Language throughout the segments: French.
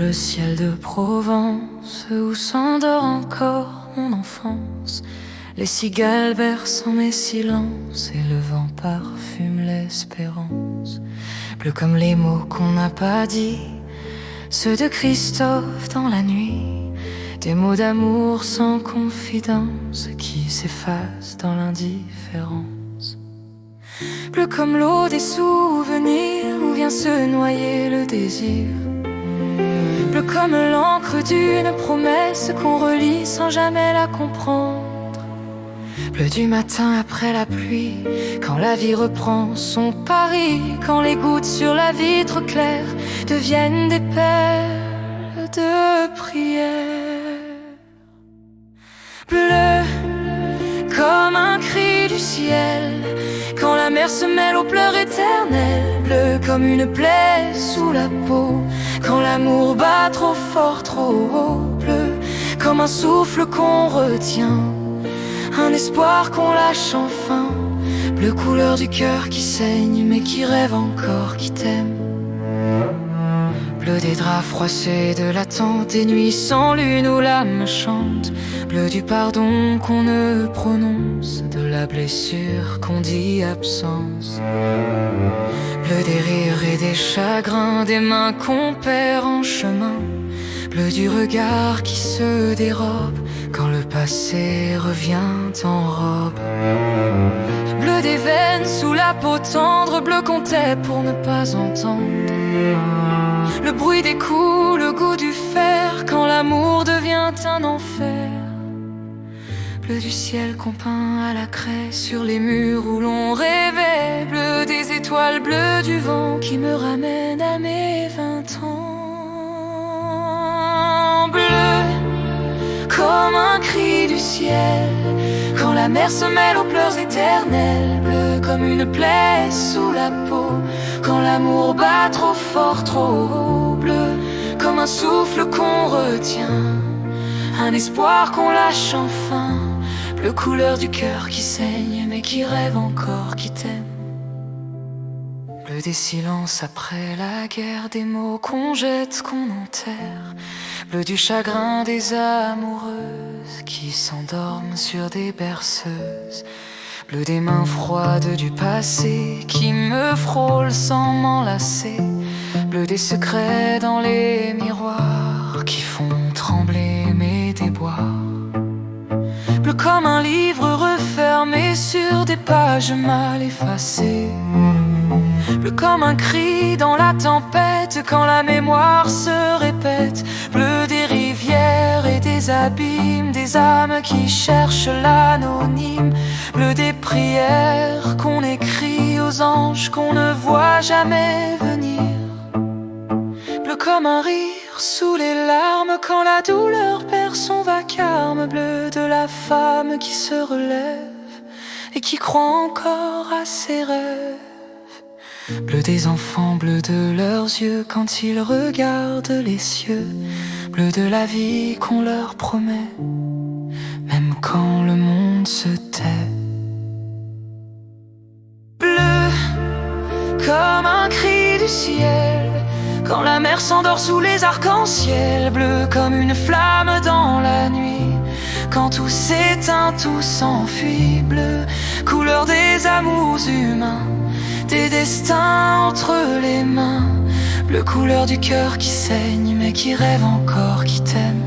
le ciel de Provence, où s'endort encore mon enfance. Les cigales bercent mes silences et le vent parfume l'espérance. Bleu comme les mots qu'on n'a pas dit, ceux de Christophe dans la nuit. Des mots d'amour sans confidence qui s'effacent dans l'indifférence. Bleu comme l'eau des souvenirs où vient se noyer le désir. Bleu comme l'encre d'une promesse qu'on relit sans jamais la comprendre. Bleu du matin après la pluie, quand la vie reprend son pari, quand les gouttes sur la vitre claire deviennent des perles de prière. Bleu comme un cri du ciel, quand la mer se mêle aux pleurs éternels. Bleu comme une plaie sous la peau, quand l'amour bat trop fort, trop haut. Bleu comme un souffle qu'on retient, un espoir qu'on lâche enfin. Bleu couleur du cœur qui saigne mais qui rêve encore, qui t'aime. Bleu des draps froissés de l'attente, des nuits sans lune où l'âme chante. Bleu du pardon qu'on ne prononce, de la blessure qu'on dit absence. Bleu des rires et des chagrins, des mains qu'on perd en chemin. Bleu du regard qui se dérobe quand le passé revient en robe. Bleu des veines sous la peau tendre, bleu qu'on tait pour ne pas entendre le bruit des coups, le goût du fer, quand l'amour devient un enfer. Bleu du ciel qu'on peint à la craie sur les murs où l'on rêvait. Bleu des étoiles, bleu du vent qui me ramène à mes 20 ans. Bleu comme un cri du ciel, quand la mer se mêle aux pleurs éternels. Bleu comme une plaie sous la peau, quand l'amour bat trop fort, trop haut. Bleu comme un souffle qu'on retient, un espoir qu'on lâche enfin. Bleu couleur du cœur qui saigne mais qui rêve encore, qui t'aime. Bleu des silences après la guerre, des mots qu'on jette, qu'on enterre. Bleu du chagrin des amoureuses qui s'endorment sur des berceuses. Bleu des mains froides du passé qui me frôlent sans m'enlacer. Bleu des secrets dans les miroirs qui font trembler mes déboires. Bleu comme un livre refermé sur des pages mal effacées. Bleu comme un cri dans la tempête quand la mémoire se répète. Bleu des rivières et des abîmes, des âmes qui cherchent l'anonyme. Bleu des prières qu'on écrit aux anges qu'on ne voit jamais venir. Bleu comme un rire sous les larmes quand la douleur perd son vacarme. Bleu de la femme qui se relève et qui croit encore à ses rêves. Bleu des enfants, bleu de leurs yeux quand ils regardent les cieux. Bleu de la vie qu'on leur promet, même quand le monde se tait. Bleu comme un cri du ciel, quand la mer s'endort sous les arcs-en-ciel. Bleu comme une flamme dans la nuit, quand tout s'éteint, tout s'enfuit. Bleu couleur des amours humains, des destins entre les mains. Bleu couleur du cœur qui saigne mais qui rêve encore, qui t'aime.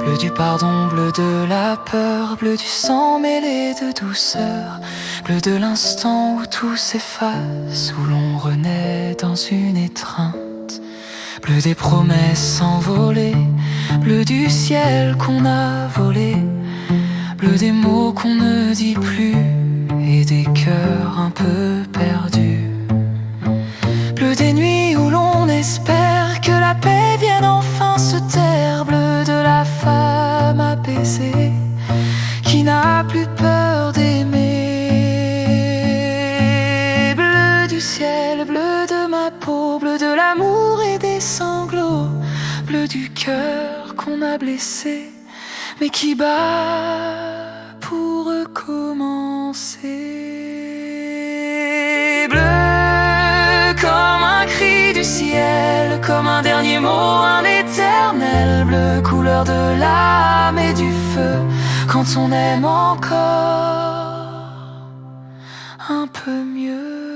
Bleu du pardon, bleu de la peur, bleu du sang mêlé de douceur. Bleu de l'instant où tout s'efface, où l'on renaît dans une étreinte. Bleu des promesses envolées, bleu du ciel qu'on a volé. Bleu des mots qu'on ne dit plus et des cœurs un peu perdus. Bleu des nuits où l'on espère que la paix vienne enfin se taire. Bleu de la femme apaisée qui n'a plus peur d'aimer. Bleu du ciel, bleu de ma peau, bleu de l'amour et des sanglots. Bleu du cœur qu'on a blessé mais qui bat pour recommencer. Bleu comme un cri du ciel, comme un dernier mot couleur de l'âme et du feu, quand on aime encore un peu mieux.